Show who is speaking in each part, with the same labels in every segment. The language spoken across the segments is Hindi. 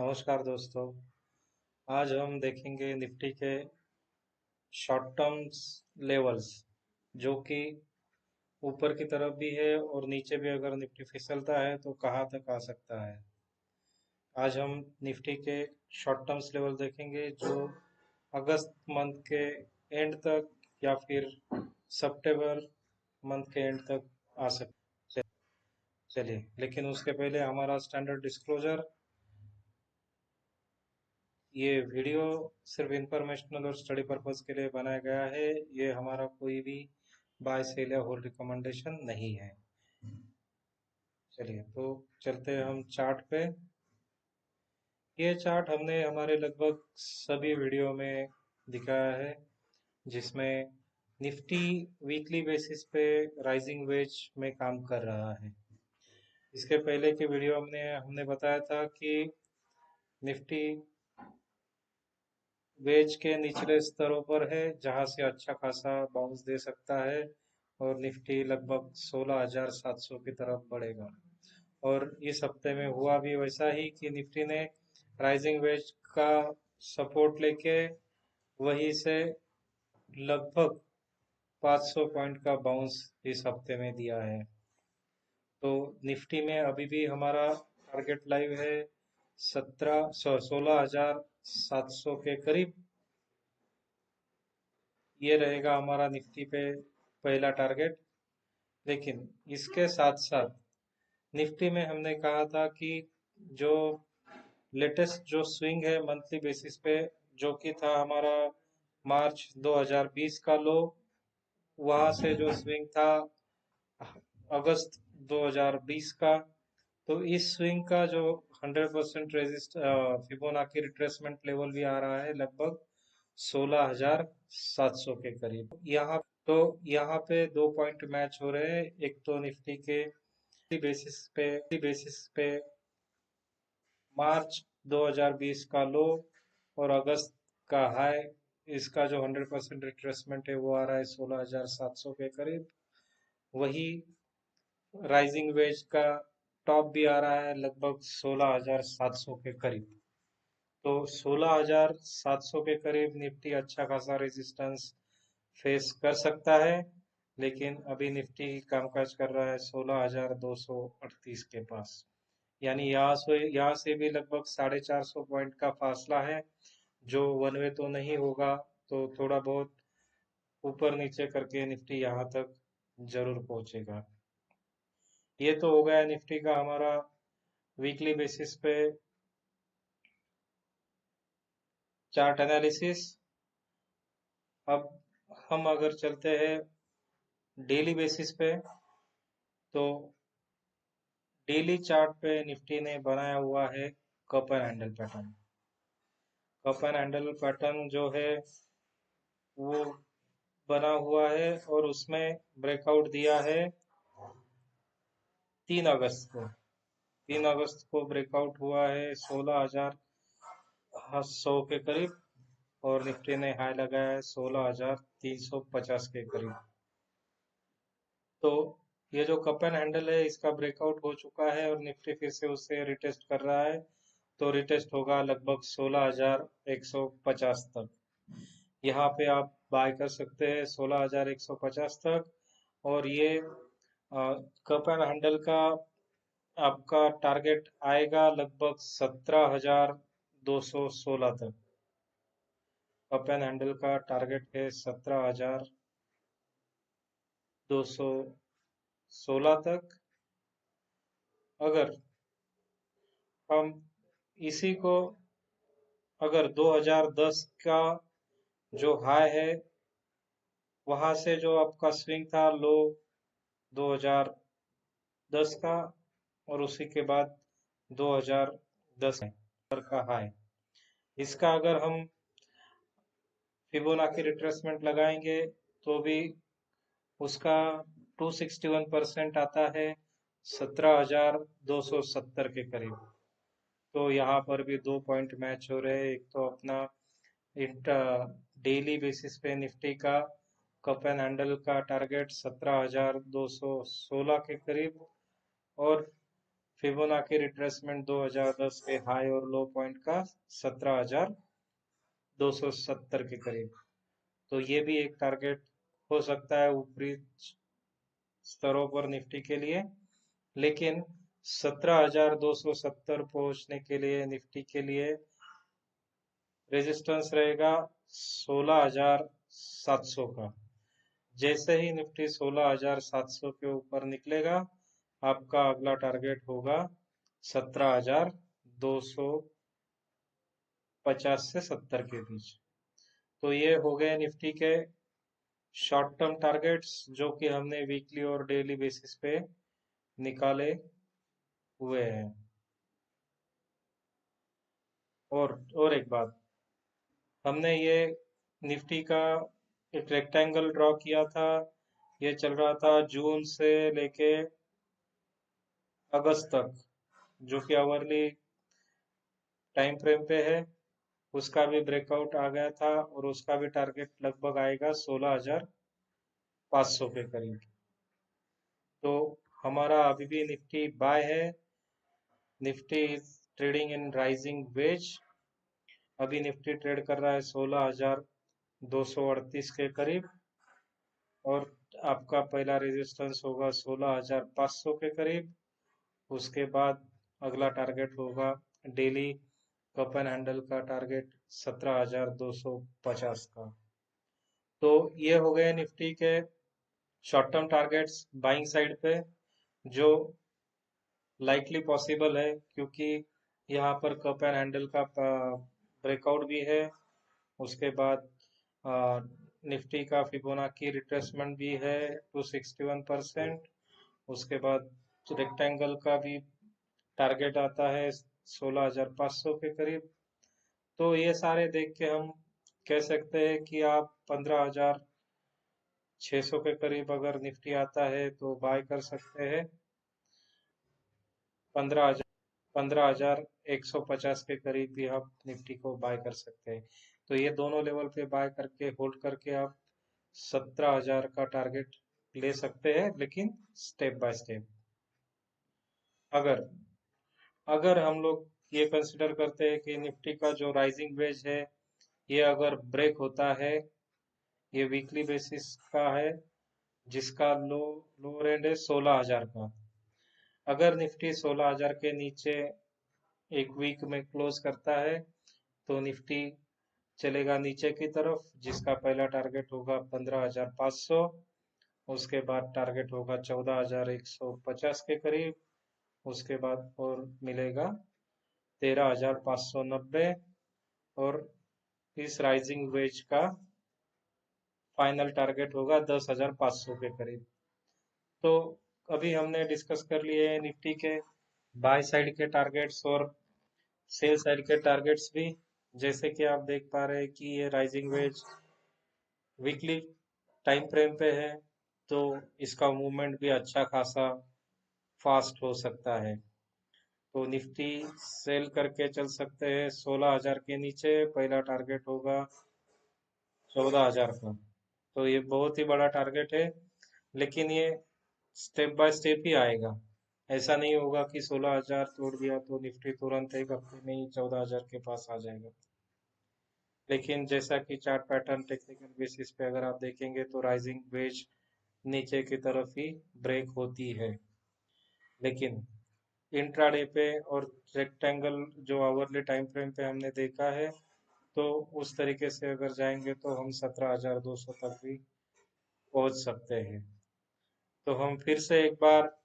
Speaker 1: नमस्कार दोस्तों। आज हम देखेंगे निफ्टी के शॉर्ट टर्म्स लेवल्स, जो कि ऊपर की तरफ भी है और नीचे भी अगर निफ्टी फिसलता है तो कहाँ तक आ सकता है। आज हम निफ्टी के शॉर्ट टर्म्स लेवल देखेंगे जो अगस्त मंथ के एंड तक या फिर सितंबर मंथ के एंड तक आ सकते। चलिए, लेकिन उसके पहले हमारा स्टैंडर्ड डिस्क्लोजर। ये वीडियो सिर्फ इंफॉर्मेशनल और स्टडी पर्पस के लिए बनाया गया है। ये हमारा कोई भी बाय सेल या होल्ड रिकमेंडेशन नहीं है। चलिए तो चलते हैं हम चार्ट पे। ये चार्ट हमने हमारे लगभग सभी वीडियो में दिखाया है, जिसमें निफ्टी वीकली बेसिस पे राइजिंग वेज में काम कर रहा है। इसके पहले के वीडियो में हमने बताया था कि निफ्टी वेज के निचले स्तरों पर है, जहां से अच्छा खासा बाउंस दे सकता है और निफ्टी लगभग 16,700 की तरफ बढ़ेगा। और इस हफ्ते में हुआ भी वैसा ही कि निफ्टी ने राइजिंग वेज का सपोर्ट लेके वहीं से लगभग 500 पॉइंट का बाउंस इस हफ्ते में दिया है। तो निफ्टी में अभी भी हमारा टारगेट लाइव है 16,700 के करीब। ये रहेगा हमारा निफ्टी पे पहला टारगेट। लेकिन इसके साथ साथ निफ्टी में हमने कहा था कि जो लेटेस्ट जो स्विंग है मंथली बेसिस पे, जो कि था हमारा मार्च 2020 का लो, वहां से जो स्विंग था अगस्त 2020 का, तो इस स्विंग का जो 100% रेजिस्ट फिबोनाची रिट्रेसमेंट लेवल भी आ रहा है लगभग 16,700 के करीब। यहाँ तो यहाँ पे दो पॉइंट मैच हो रहे हैं। एक तो निफ्टी के बेसिस पे मार्च 2020 का लो और अगस्त का हाई, इसका जो 100% रिट्रेसमेंट है वो आ रहा है 16,700 के करीब। वही राइजिंग वेज का टॉप भी आ रहा है लगभग 16,700 के करीब। तो 16,700 के करीब निफ्टी अच्छा खासा रेजिस्टेंस फेस कर सकता है। लेकिन अभी निफ्टी कामकाज कर रहा है 16,238 के पास। यानी यहाँ से भी लगभग 450 पॉइंट का फासला है, जो वन वे तो नहीं होगा, तो थोड़ा बहुत ऊपर नीचे करके निफ्टी यहाँ तक जरूर पहुंचेगा। ये तो हो गया निफ्टी का हमारा वीकली बेसिस पे चार्ट एनालिसिस। अब हम अगर चलते हैं डेली बेसिस पे, तो डेली चार्ट पे निफ्टी ने बनाया हुआ है cup and handle pattern. Cup and handle pattern जो है वो बना हुआ है और उसमें ब्रेकआउट दिया है 3 अगस्त को। 3 अगस्त को ब्रेकआउट हुआ है 16,100 के करीब और निफ्टी ने हाई लगाया है 16,350 के करीब। तो ये जो कप एंड हैंडल है इसका ब्रेकआउट हो चुका है और निफ्टी फिर से उसे रिटेस्ट कर रहा है। तो रिटेस्ट होगा लगभग 16,150 तक। यहाँ पे आप बाय कर सकते हैं 16,150 तक। और ये कप एंड हैंडल का आपका टारगेट आएगा लगभग 17,216 तक। कप एंड हैंडल का टारगेट है 17,216 तक। अगर हम इसी को, अगर 2010 का जो हाई है वहां से जो आपका स्विंग था लो 2010 का, और उसी के बाद 2010 का हाई, इसका अगर हम फिबोनाची रिट्रेसमेंट लगाएंगे तो भी उसका 261% आता है 17,270 के करीब। तो यहाँ पर भी दो पॉइंट मैच हो रहे हैं। एक तो अपना डेली बेसिस पे निफ्टी का कप एंड हैंडल का टारगेट 17,216 के करीब, और फिबोनाची रिट्रेसमेंट 2010 के हाई और लो पॉइंट का 17,270 के करीब। तो ये भी एक टारगेट हो सकता है ऊपरी स्तरों पर निफ्टी के लिए। लेकिन 17,270 पहुंचने के लिए निफ्टी के लिए रेजिस्टेंस रहेगा 16,700 का। जैसे ही निफ्टी 16,700 के ऊपर निकलेगा, आपका अगला टारगेट होगा 17,250 से 70 के बीच। तो ये हो गए निफ्टी के शॉर्ट टर्म टारगेट्स, जो कि हमने वीकली और डेली बेसिस पे निकाले हुए हैं। और एक बात, हमने ये निफ्टी का एक रेक्टेंगल ड्रॉ किया था। ये चल रहा था जून से लेके अगस्त तक, जो कि आवरली टाइम फ्रेम पे है। उसका भी ब्रेकआउट आ गया था और उसका भी टारगेट लगभग आएगा 16,500 के करीब। तो हमारा अभी भी निफ्टी बाय है। Nifty is trading in rising veg. अभी निफ्टी ट्रेड कर रहा है 16,238 के करीब, और आपका पहला रेजिस्टेंस होगा 16,500 के करीब। उसके बाद अगला टारगेट होगा डेली कप एंड हैंडल का टारगेट 17,250 का। तो ये हो गए निफ्टी के short term targets buying side पे, जो लाइकली पॉसिबल है, क्योंकि यहाँ पर कप एंड हैंडल का ब्रेकआउट भी है। उसके बाद निफ्टी का फिबोनाची रिट्रेसमेंट भी है 261%। उसके बाद रेक्टेंगल का भी टारगेट आता है 16,500 के करीब। तो ये सारे देख के हम कह सकते हैं कि आप 15,600 के करीब अगर निफ्टी आता है तो बाय कर सकते हैं। 15,150 के करीब भी आप निफ्टी को बाय कर सकते हैं। तो ये दोनों लेवल पे बाय करके होल्ड करके आप 17,000 का टारगेट ले सकते हैं, लेकिन स्टेप बाय स्टेप। अगर अगर हम लोग ये कंसिडर करते हैं कि निफ्टी का जो राइजिंग वेज है, ये अगर ब्रेक होता है, ये वीकली बेसिस का है, जिसका लोअर एंड है 16,000 का। अगर निफ्टी 16,000 के नीचे एक वीक में क्लोज करता है, तो निफ्टी चलेगा नीचे की तरफ, जिसका पहला टारगेट होगा 15,500। उसके बाद टारगेट होगा 14,150 के करीब। उसके बाद और मिलेगा 13,590, और इस राइजिंग वेज का फाइनल टारगेट होगा 10,500 के करीब। तो अभी हमने डिस्कस कर लिए हैं निफ्टी के बाय साइड के टारगेट्स और सेल साइड के टारगेट्स भी। जैसे कि आप देख पा रहे हैं कि ये rising veg weekly time frame पे है, तो इसका मूवमेंट भी अच्छा खासा फास्ट हो सकता है। तो निफ्टी सेल करके चल सकते हैं 16,000 के नीचे। पहला टारगेट होगा 14,000 का। तो ये बहुत ही बड़ा टारगेट है, लेकिन ये स्टेप बाय स्टेप ही आएगा। ऐसा नहीं होगा कि 16,000 तोड़ दिया तो निफ्टी तुरंत एक हफ्ते में ही 14,000 के पास आ जाएगा। लेकिन जैसा कि चार्ट पैटर्न टेक्निकल बेसिस पे अगर आप देखेंगे, तो राइजिंग वेज नीचे की तरफ ही ब्रेक होती है। लेकिन इंट्राडे पे और रेक्टेंगल जो आवरली टाइम फ्रेम पे हमने देखा है, तो उस तरीके से अगर जाएंगे तो हम 17,200 तक भी पहुंच सकते हैं। तो हम फिर से एक बार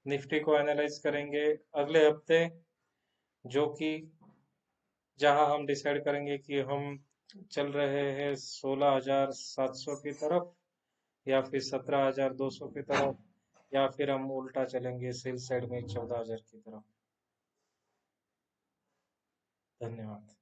Speaker 1: निफ्टी को एनालाइज करेंगे अगले हफ्ते, जो कि जहां हम डिसाइड करेंगे कि हम चल रहे हैं 16,700 की तरफ, या फिर 17,200 की तरफ, या फिर हम उल्टा चलेंगे सेल साइड में 14,000 की तरफ। धन्यवाद।